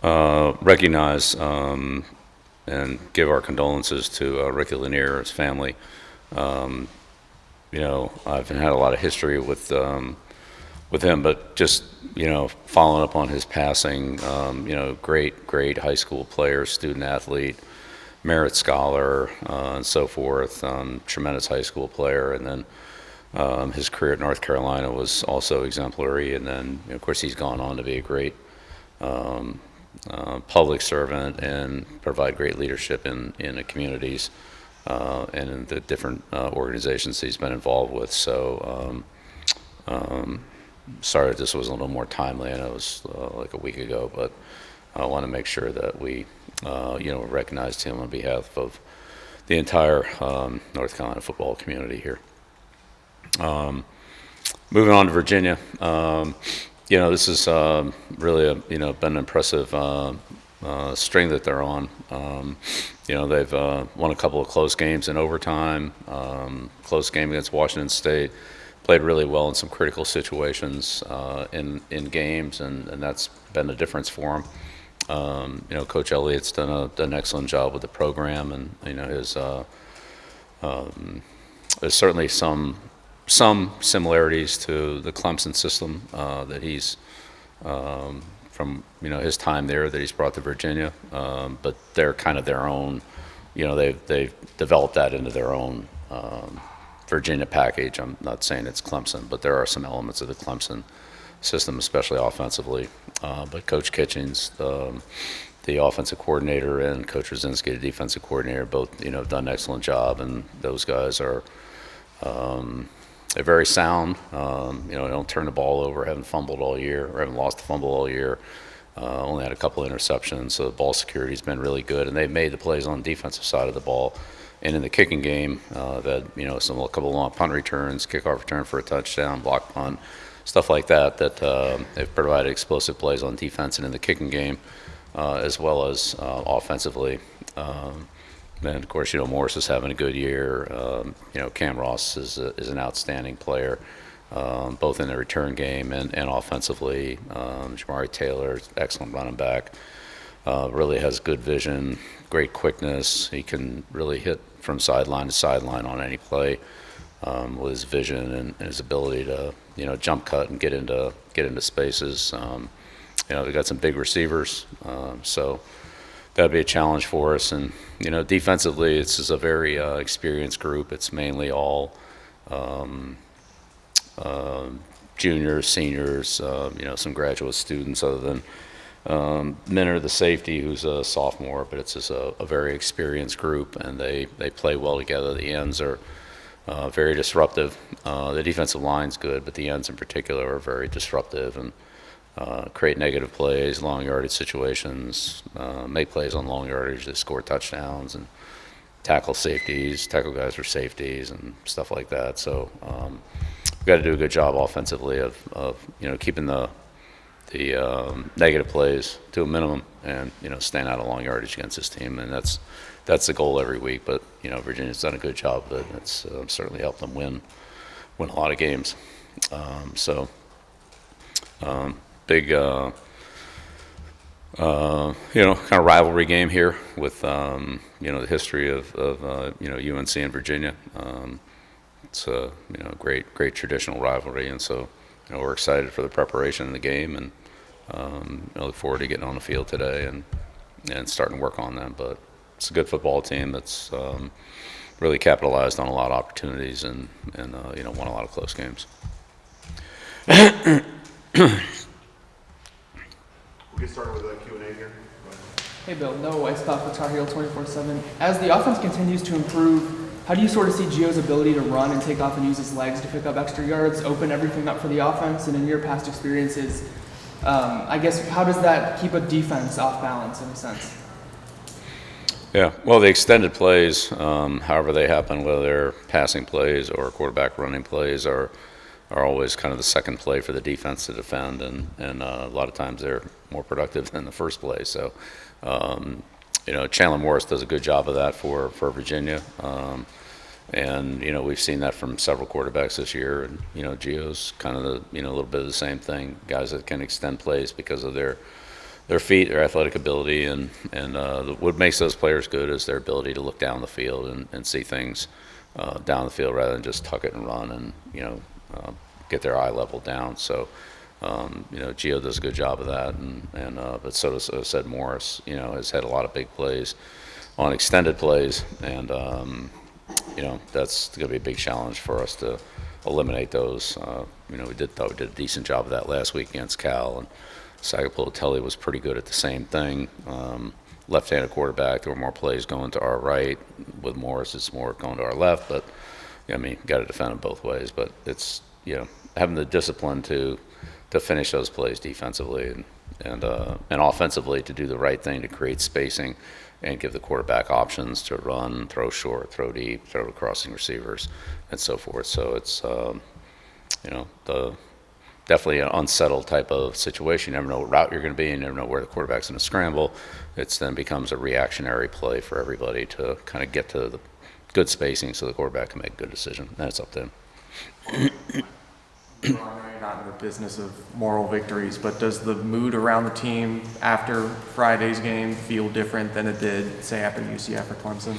recognize and give our condolences to Ricky Lanier, his family. I've had a lot of history with him, but just following up on his passing, great high school player, student athlete, merit scholar, and so forth. Tremendous high school player, and then his career at North Carolina was also exemplary. And then, of course, he's gone on to be a great public servant and provide great leadership in the communities and in the different organizations he's been involved with. So sorry that this was a little more timely. I know it was like a week ago, but I want to make sure that we recognized him on behalf of the entire North Carolina football community here. Moving on to Virginia. This is really been an impressive string that they're on. They've won a couple of close games in overtime, close game against Washington State, played really well in some critical situations in games, and that's been the difference for them. Coach Elliott's done an excellent job with the program, and there's certainly some similarities to the Clemson system that he's from his time there that he's brought to Virginia, but they're kind of their own. They've developed that into their own Virginia package. I'm not saying it's Clemson, but there are some elements of the Clemson system, especially offensively. But Coach Kitchens, the offensive coordinator, and Coach Rosinski, the defensive coordinator, both have done an excellent job, and those guys are they're very sound. They don't turn the ball over, haven't fumbled all year, or haven't lost a fumble all year. Only had a couple of interceptions, so the ball security's been really good, and they've made the plays on the defensive side of the ball. And in the kicking game, that a couple of long punt returns, kickoff return for a touchdown, block punt, stuff like that. They've provided explosive plays on defense and in the kicking game, as well as offensively. And of course, Morris is having a good year. Cam Ross is an outstanding player, both in the return game and offensively. Jamari Taylor, excellent running back, really has good vision, great quickness. He can really hit from sideline to sideline on any play with his vision and his ability to jump cut and get into spaces. They've got some big receivers, so that'd be a challenge for us. And defensively, this is a very experienced group. It's mainly all juniors, seniors, some graduate students, other than Minner, the safety, who's a sophomore. But it's just a very experienced group, and they play well together. The ends are very disruptive. The defensive line's good, but the ends in particular are very disruptive and create negative plays, long yardage situations, make plays on long yardage that score touchdowns, and tackle guys for safeties and stuff like that. So we've got to do a good job offensively of keeping the negative plays to a minimum and staying out of long yardage against this team, and that's the goal every week. But Virginia's done a good job of it. It's certainly helped them win a lot of games. Big kind of rivalry game here with the history of UNC and Virginia. It's a great traditional rivalry, and so we're excited for the preparation of the game, and I look forward to getting on the field today and starting to work on them. But it's a good football team that's really capitalized on a lot of opportunities and won a lot of close games. We'll get started with the Q&A here. Hey Bill, Noah Weisskopf with Tar Heel 24/7. As the offense continues to improve, how do you sort of see Gio's ability to run and take off and use his legs to pick up extra yards, open everything up for the offense? And in your past experiences, I guess, how does that keep a defense off balance in a sense? Yeah, well, the extended plays, however they happen, whether they're passing plays or quarterback running plays, are always kind of the second play for the defense to defend, and a lot of times they're more productive than the first play. So, Chandler Morris does a good job of that for Virginia, and we've seen that from several quarterbacks this year. And Gio's kind of a little bit of the same thing. Guys that can extend plays because of their their feet, their athletic ability, and what makes those players good is their ability to look down the field and see things down the field rather than just tuck it and run and get their eye level down. So Gio does a good job of that, and but so does said Morris. Has had a lot of big plays on extended plays, and that's going to be a big challenge for us to eliminate those. We thought we did a decent job of that last week against Cal, and Sagapolotelli was pretty good at the same thing. Left-handed quarterback, there were more plays going to our right. With Morris, it's more going to our left, but got to defend them both ways. But it's having the discipline to finish those plays defensively and offensively to do the right thing to create spacing and give the quarterback options to run, throw short, throw deep, throw to crossing receivers, and so forth. So it's definitely an unsettled type of situation. You never know what route you're going to be. You never know where the quarterback's going to scramble. It then becomes a reactionary play for everybody to kind of get to the good spacing so the quarterback can make a good decision. And it's up to him. You're not in the business of moral victories, but does the mood around the team after Friday's game feel different than it did, say, after UCF or Clemson?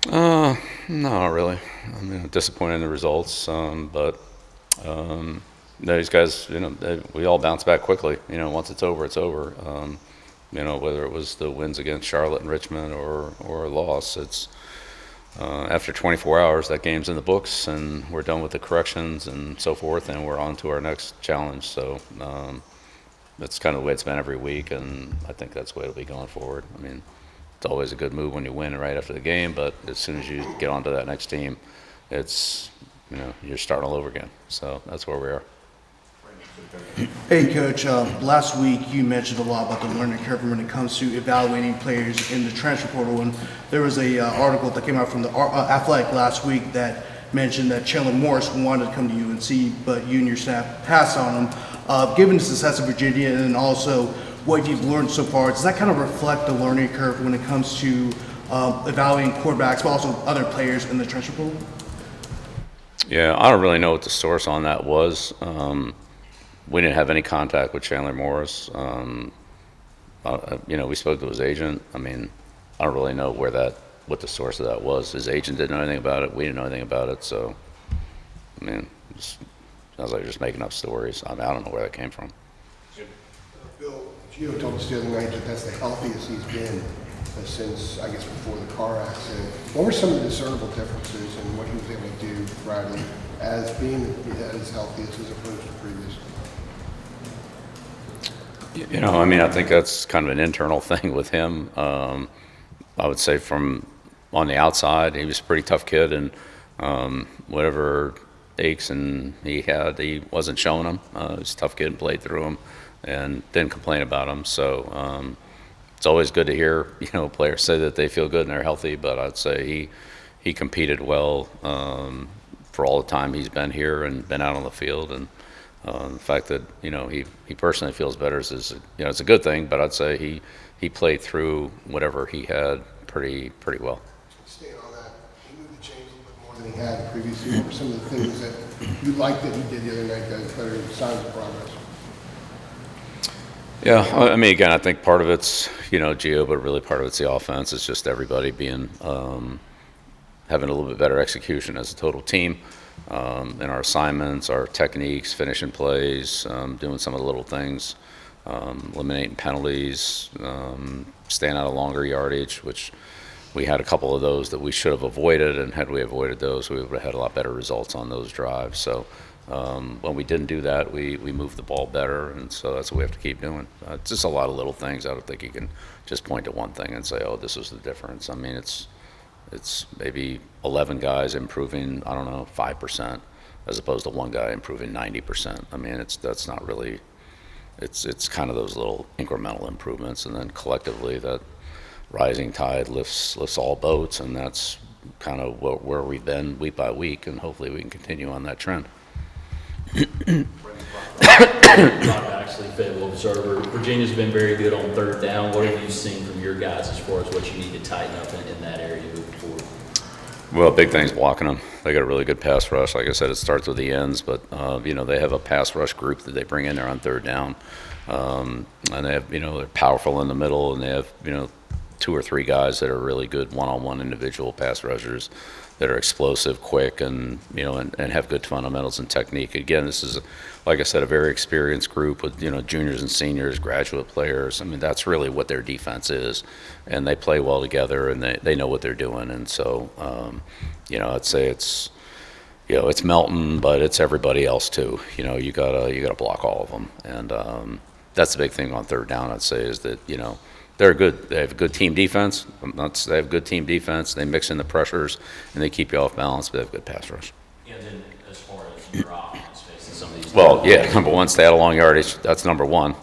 No, not really. Disappointed in the results, but these guys, we all bounce back quickly. Once it's over, it's over. Whether it was the wins against Charlotte and Richmond or a loss, it's after 24 hours, that game's in the books, and we're done with the corrections and so forth, and we're on to our next challenge. So that's kind of the way it's been every week, and I think that's the way it'll be going forward. It's always a good move when you win right after the game, but as soon as you get onto that next team, it's you're starting all over again. So that's where we are. Hey, Coach. Last week you mentioned a lot about the learning curve when it comes to evaluating players in the transfer portal, and there was a article that came out from the Athletic last week that mentioned that Chandler Morris wanted to come to UNC, but you and your staff passed on him. Given the success of Virginia and also what you've learned so far, does that kind of reflect the learning curve when it comes to evaluating quarterbacks, but also other players in the transfer portal? Yeah, I don't really know what the source on that was. We didn't have any contact with Chandler Morris. We spoke to his agent. I don't really know what the source of that was. His agent didn't know anything about it. We didn't know anything about it. So, sounds like you're just making up stories. I don't know where that came from. Bill, Gio told us the other night that that's the healthiest he's been since, I guess, before the car accident. What were some of the discernible differences in what he was able to do Friday as being as healthiest as opposed to previously? I think that's kind of an internal thing with him. I would say from on the outside, he was a pretty tough kid, and whatever aches and he had, he wasn't showing them. He was a tough kid and played through them and didn't complain about them. So it's always good to hear, players say that they feel good and they're healthy, but I'd say he competed well for all the time he's been here and been out on the field. And the fact that, he personally feels better is it's a good thing, but I'd say he played through whatever he had pretty well. Staying on that, he moved the chains a little bit more than he had previously. What were some of the things that you liked that he did the other night that are signs of progress? Yeah, again, I think part of it's, Gio, but really part of it's the offense. It's just everybody being, having a little bit better execution as a total team in our assignments, our techniques, finishing plays, doing some of the little things, eliminating penalties, staying out of longer yardage, which we had a couple of those that we should have avoided, and had we avoided those, we would have had a lot better results on those drives. So when we didn't do that, we moved the ball better, and so that's what we have to keep doing. It's just a lot of little things. I don't think you can just point to one thing and say, oh, this was the difference. It's maybe 11 guys improving, 5%, as opposed to one guy improving 90%. That's not really. It's kind of those little incremental improvements, and then collectively that rising tide lifts all boats, and that's kind of where we've been week by week, and hopefully we can continue on that trend. Actually, Fayetteville Observer, Virginia's been very good on third down. What have you seen from your guys as far as what you need to tighten up in that area moving forward? Well, big thing's blocking them. They got a really good pass rush. Like I said, it starts with the ends, but they have a pass rush group that they bring in there on third down And they have, they're powerful in the middle, and they have, 2 or 3 guys that are really good one-on-one individual pass rushers that are explosive, quick, and, and have good fundamentals and technique. Again, this is, like I said, a very experienced group with, juniors and seniors, graduate players. I mean, that's really what their defense is, and they play well together, and they know what they're doing. And so, I'd say it's, it's Melton, but it's everybody else too. You gotta block all of them, and that's the big thing on third down. I'd say is that they're good. They have a good team defense. They have good team defense. They mix in the pressures and they keep you off balance. But they have good pass rush. And then as far as your offense facing some of these. Well, yeah, number one, stay out of long yardage. That's number one.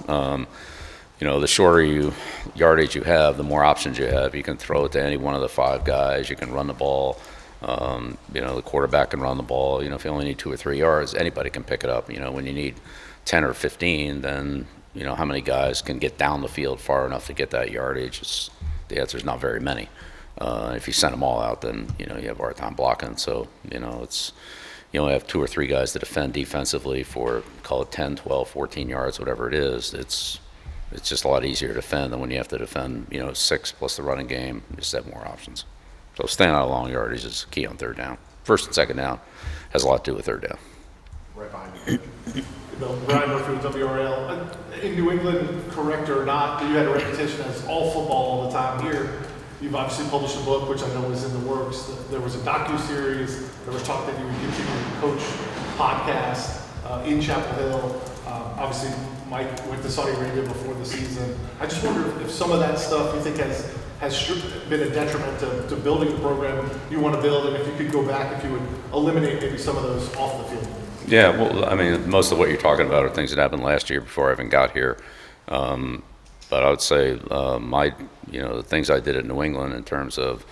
The shorter yardage you have, the more options you have. You can throw it to any one of the 5 guys. You can run the ball. The quarterback can run the ball. If you only need 2 or 3 yards, anybody can pick it up. When you need 10 or 15, then how many guys can get down the field far enough to get that yardage? The answer is not very many. If you send them all out, then you have a hard time blocking. So it's you only have 2 or 3 guys to defend defensively for, call it 10, 12, 14 yards, whatever it is. It's just a lot easier to defend than when you have to defend 6 plus the running game. You just have more options. So staying out of long yardage is key on third down. First and second down has a lot to do with third down. Right behind you. Brian Murphy with WRL. In New England, correct or not, you had a reputation as all football all the time. Here, you've obviously published a book, which I know is in the works. There was a docu-series. There was talk that you would continue to coach podcast in Chapel Hill. Obviously, Mike went to Saudi Arabia before the season. I just wonder if some of that stuff you think has been a detriment to building the program you want to build, and if you could go back, if you would eliminate maybe some of those off the field. Yeah, well, I mean, most of what you're talking about are things that happened last year before I even got here. But I would say the things I did at New England in terms of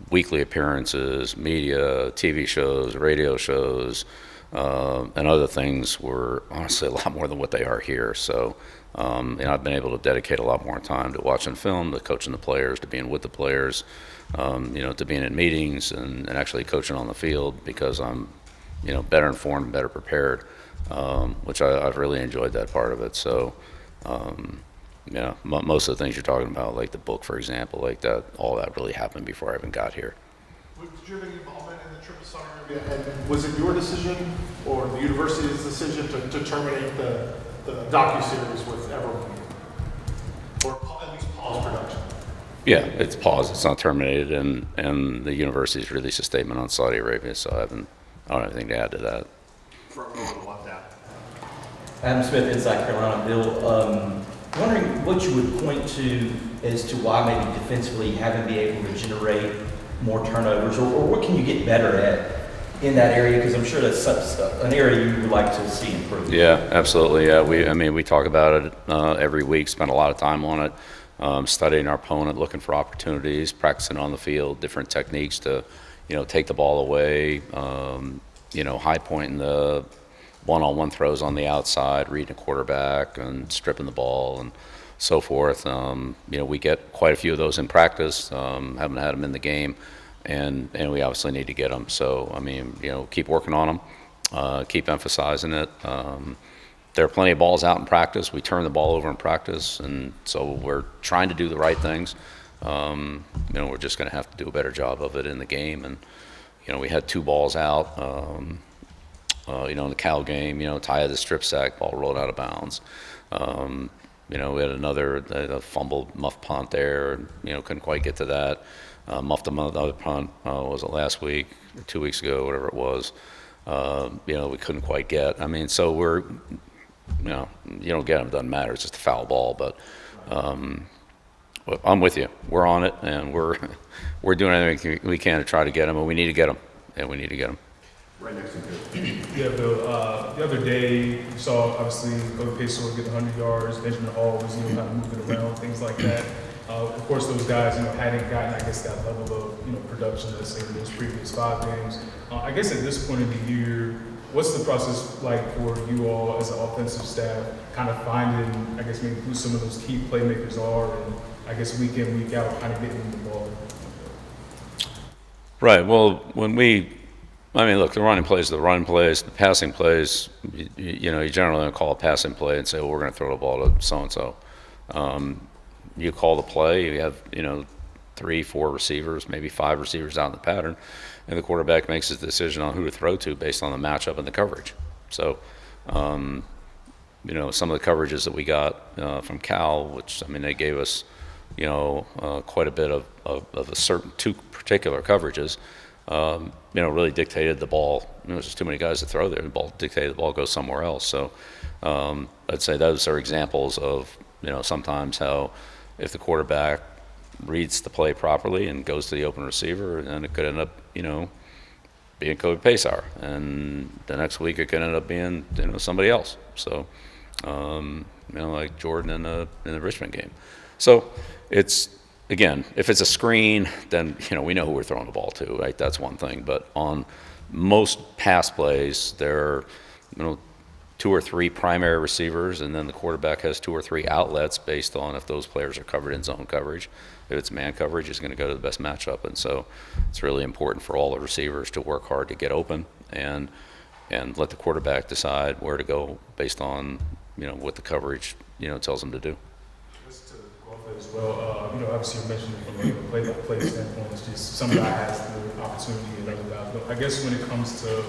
weekly appearances, media, TV shows, radio shows, and other things were honestly a lot more than what they are here. So, I've been able to dedicate a lot more time to watching film, to coaching the players, to being with the players, to being in meetings and actually coaching on the field because I'm better informed and better prepared, which I've really enjoyed that part of it. So, most of the things you're talking about, like the book, for example, like that, all that really happened before I even got here. Did you have any involvement in the trip to Saudi Arabia? And was it your decision or the university's decision to terminate the docu-series with everyone? Or at least pause production? Yeah, it's paused. It's not terminated, and the university's released a statement on Saudi Arabia, so I don't have anything to add to that. For everyone to want that. Adam Smith, Inside Carolina. Bill, wondering what you would point to as to why maybe defensively you haven't been able to generate more turnovers, or what can you get better at in that area? Because I'm sure that's an area you would like to see improve. Yeah, absolutely. Yeah, we talk about it every week. Spend a lot of time on it, studying our opponent, looking for opportunities, practicing on the field, different techniques to, take the ball away. High pointing the one-on-one throws on the outside, reading a quarterback, and stripping the ball and so forth. We get quite a few of those in practice. Haven't had them in the game, and we obviously need to get them. So keep working on them, keep emphasizing it. There are plenty of balls out in practice. We turn the ball over in practice, and so we're trying to do the right things. We're just going to have to do a better job of it in the game. And we had 2 balls out. In the Cal game, Ty had the strip sack, ball rolled out of bounds. We had another fumbled muff punt there. Couldn't quite get to that. Muffed another punt. Was it last week, or 2 weeks ago, whatever it was? We couldn't quite get. So we're, you don't get them. It doesn't matter. It's just a foul ball. But I'm with you. We're on it, and we're doing everything we can to try to get them, and we need to get them. And we need to get them. Right next to you. Yeah, Bill. The other day, you saw obviously Oda Peso get 100 yards. Benjamin Hall was kind of moving around, things like that. Of course, those guys hadn't gotten, I guess, that level of production, let's say, in those previous 5 games. I guess at this point in the year, what's the process like for you all as an offensive staff, kind of finding, I guess, maybe who some of those key playmakers are, and I guess week in, week out, kind of getting them the ball? Right. Well, when we I mean, look, the running plays, the passing plays, you generally don't call a passing play and say, well, we're going to throw the ball to so-and-so. You call the play, you have, 3, 4 receivers, maybe 5 receivers out in the pattern, and the quarterback makes his decision on who to throw to based on the matchup and the coverage. So, some of the coverages that we got from Cal, which, I mean, they gave us, quite a bit of a certain 2 particular coverages, really dictated the ball. There's just too many guys to throw there. The ball dictated the ball goes somewhere else. So I'd say those are examples of, sometimes how if the quarterback reads the play properly and goes to the open receiver, then it could end up, being Kobe Paysar. And the next week it could end up being, somebody else. So, like Jordan in the Richmond game. So it's, again, if it's a screen, then, we know who we're throwing the ball to, right? That's one thing. But on most pass plays, there are, 2 or 3 primary receivers, and then the quarterback has 2 or 3 outlets based on if those players are covered in zone coverage. If it's man coverage, he's going to go to the best matchup. And so it's really important for all the receivers to work hard to get open and let the quarterback decide where to go based on, what the coverage, tells him to do. Just to go off that as well, obviously you mentioned it from a play-by-play standpoint, it's just some guy has the opportunity and other guys don't. I guess when it comes to,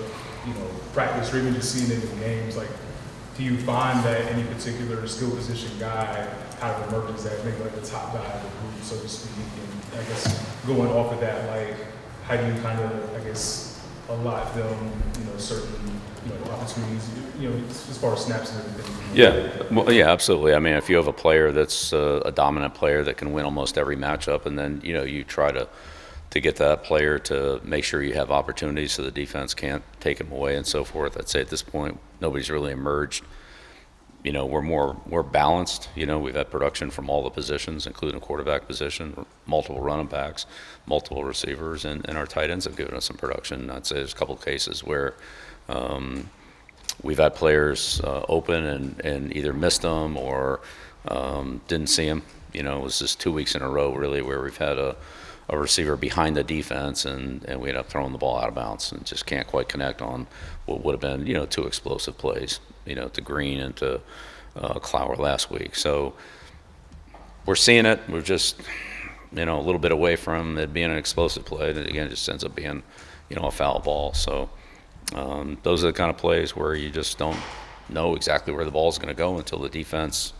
practice or even just seeing it in games, like, do you find that any particular skill position guy kind of emerges that maybe like the top guy of the group, so to speak? And I guess going off of that, like, how do you kind of, I guess, allot them, certain, opportunities, as far as snaps and everything? Yeah, well, yeah, absolutely. I mean, if you have a player that's a dominant player that can win almost every matchup, and then, you try to get that player to make sure you have opportunities so the defense can't take him away and so forth. I'd say at this point, nobody's really emerged. We're balanced. We've had production from all the positions, including the quarterback position, multiple running backs, multiple receivers, and our tight ends have given us some production. I'd say there's a couple of cases where we've had players open and either missed them or didn't see them. It was just 2 weeks in a row, really, where we've had a receiver behind the defense, and we end up throwing the ball out of bounds and just can't quite connect on what would have been, 2 explosive plays, to Green and to Clower last week. So we're seeing it. We're just, a little bit away from it being an explosive play. And again, it just ends up being, a foul ball. So those are the kind of plays where you just don't know exactly where the ball is going to go until the defense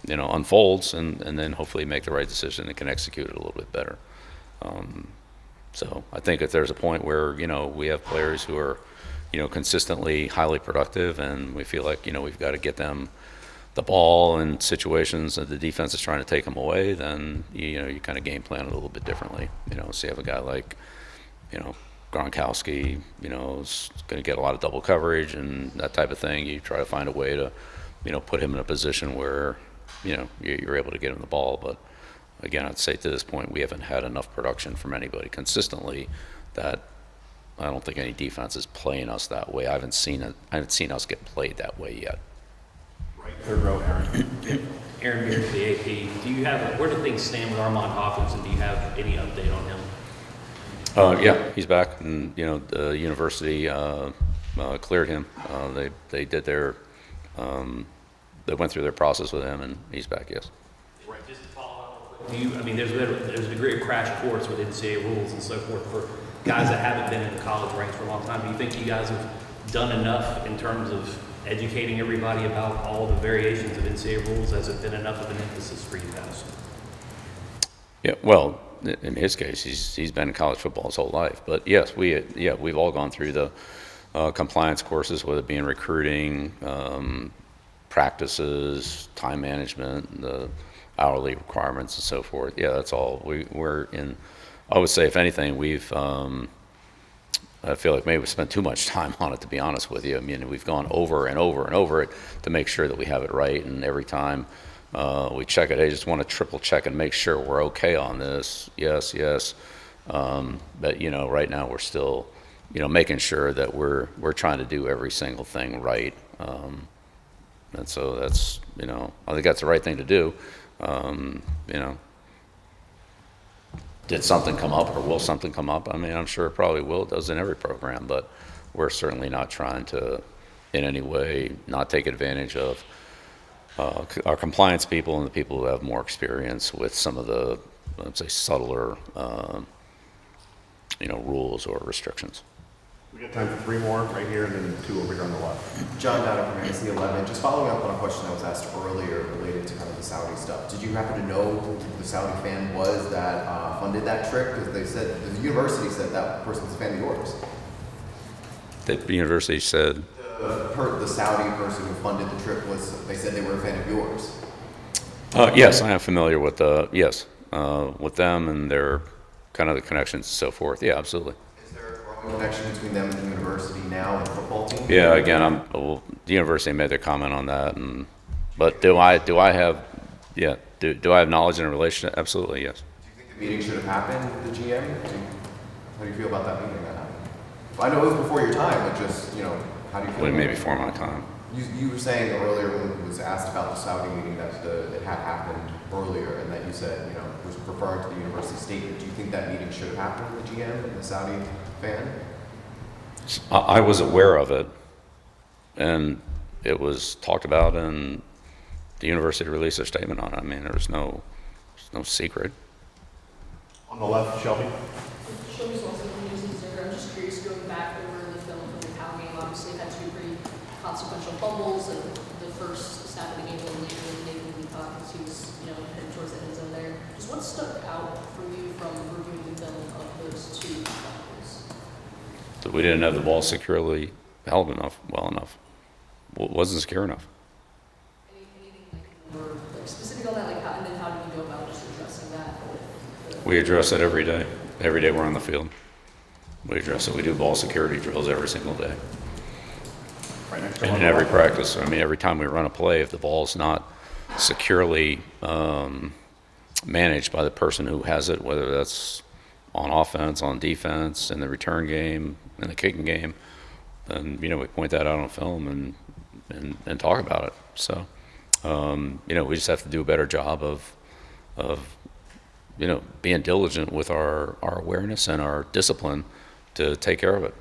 unfolds, and then hopefully make the right decision and can execute it a little bit better. So I think if there's a point where, we have players who are, consistently highly productive, and we feel like, we've got to get them the ball in situations that the defense is trying to take them away, then, you kind of game plan it a little bit differently. So you have a guy like, Gronkowski, is going to get a lot of double coverage and that type of thing. You try to find a way to, put him in a position where, you're able to get him the ball. But again, I'd say to this point, we haven't had enough production from anybody consistently that I don't think any defense is playing us that way. I haven't seen us get played that way yet. Right, third row, Aaron. Aaron Beard, the AP. Where do things stand with Armand Hawkins, and do you have any update on him? Yeah, he's back, and the university cleared him. They did their they went through their process with him, and he's back. Yes. Right. Just to follow up, there's a degree of crash course with NCAA rules and so forth for guys that haven't been in the college ranks for a long time. Do you think you guys have done enough in terms of educating everybody about all the variations of NCAA rules? Has it been enough of an emphasis for you guys? Yeah. Well, in his case, he's been in college football his whole life. But yes, we've all gone through the compliance courses, whether it be in recruiting, practices, time management, the hourly requirements, and so forth. Yeah, that's all. We're in. I would say, if anything, I feel like maybe we spent too much time on it, to be honest with you. I mean, we've gone over and over and over it to make sure that we have it right, and every time we check it, I just want to triple check and make sure we're okay on this. Yes. But right now we're still, making sure that we're trying to do every single thing right. And so that's, I think that's the right thing to do. did something come up or will something come up? I mean, I'm sure it probably will. It does in every program, but we're certainly not trying to in any way not take advantage of our compliance people and the people who have more experience with some of the, let's say, subtler, rules or restrictions. We got time for 3 more right here and then 2 over here on the left. John Downing from ANC 11. Just following up on a question that was asked earlier related to kind of the Saudi stuff. Did you happen to know who the Saudi fan was that funded that trip? Because they said, the university said that person was a fan of yours. The university said, The Saudi person who funded the trip they said they were a fan of yours. yes, I am familiar with with them and their kind of the connections and so forth. Yeah, absolutely. Is there a growing connection between them and the university now and the football team? Yeah, again, the university made their comment on that, but do I have knowledge in a relationship? Absolutely, yes. Do you think the meeting should have happened with the GM? How do you feel about that meeting that happened? I know it was before your time, but just, how do you feel? Maybe before my time. You were saying earlier when it was asked about the Saudi meeting that it had happened earlier and that you said, it was referring to the university statement. Do you think that meeting should have happened with the GM and the Saudi fan? I was aware of it, and it was talked about, and the university released a statement on it. I mean, there's no secret. On the left, Shelby. Shelby's also from News and Zero. I'm just curious, going back over the film from the Cal game, obviously had 2 pretty consequential fumbles, and the first snap of the game was later than Nathan Leacock because he was, heading towards the end zone there. Just what stuck out for you from reviewing the film of those 2 fumbles? That we didn't have the ball securely held well enough. Wasn't secure enough. Anything more specific on that, and then how do you go about just addressing that? We address it every day. Every day we're on the field. We address it. We do ball security drills every single day. Right next to And in every practice. I mean, every time we run a play, if the ball's not securely managed by the person who has it, whether that's on offense, on defense, in the return game, in the kicking game, then, we point that out on film and talk about it. So, we just have to do a better job of being diligent with our awareness and our discipline to take care of it.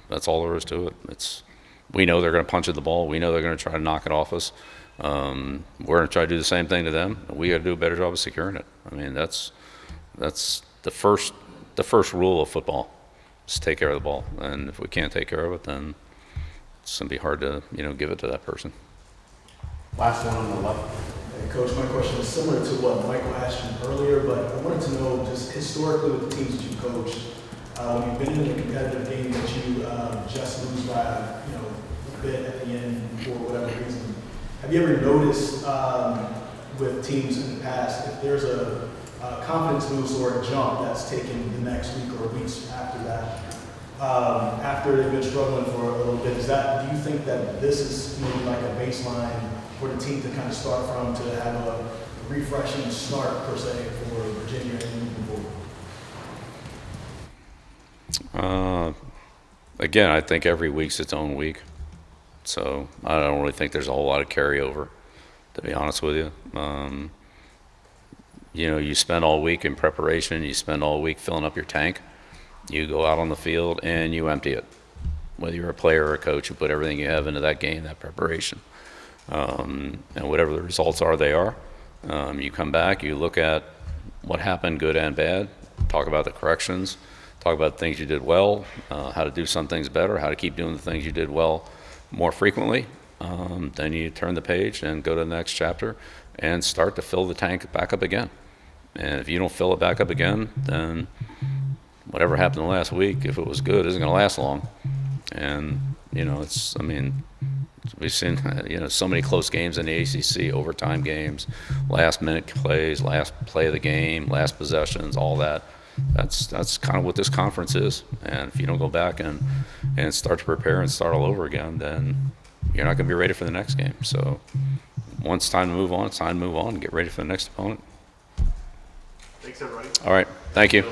That's all there is to it. We know they're going to punch at the ball. We know they're going to try to knock it off us. We're going to try to do the same thing to them. We got to do a better job of securing it. I mean, that's the first rule of football is take care of the ball. And if we can't take care of it, then it's going to be hard to give it to that person. Last one on the left. Hey, Coach, my question is similar to what Michael asked you earlier, but I wanted to know just historically with the teams that you coached, when you've been in a competitive game that you just lose by a bit at the end for whatever reason, have you ever noticed with teams in the past if there's a confidence boost or a jump that's taken the next week or weeks after that, after they've been struggling for a little bit? Do you think that this is maybe like a baseline for the team to kind of start from, to have a refreshing start per se for Virginia and moving forward? Again, I think every week's its own week. So I don't really think there's a whole lot of carryover, to be honest with you. You spend all week in preparation, you spend all week filling up your tank, you go out on the field and you empty it. Whether you're a player or a coach, you put everything you have into that game, that preparation. And whatever the results are, they are. You come back, you look at what happened, good and bad, talk about the corrections, talk about things you did well, how to do some things better, how to keep doing the things you did well more frequently. Then you turn the page and go to the next chapter and start to fill the tank back up again. And if you don't fill it back up again, then whatever happened the last week, if it was good, isn't going to last long. And, we've seen, so many close games in the ACC, overtime games, last-minute plays, last play of the game, last possessions, all that. That's kind of what this conference is. And if you don't go back and start to prepare and start all over again, then you're not going to be ready for the next game. So once it's time to move on, it's time to move on and get ready for the next opponent. Thanks, everybody. All right. Thank you.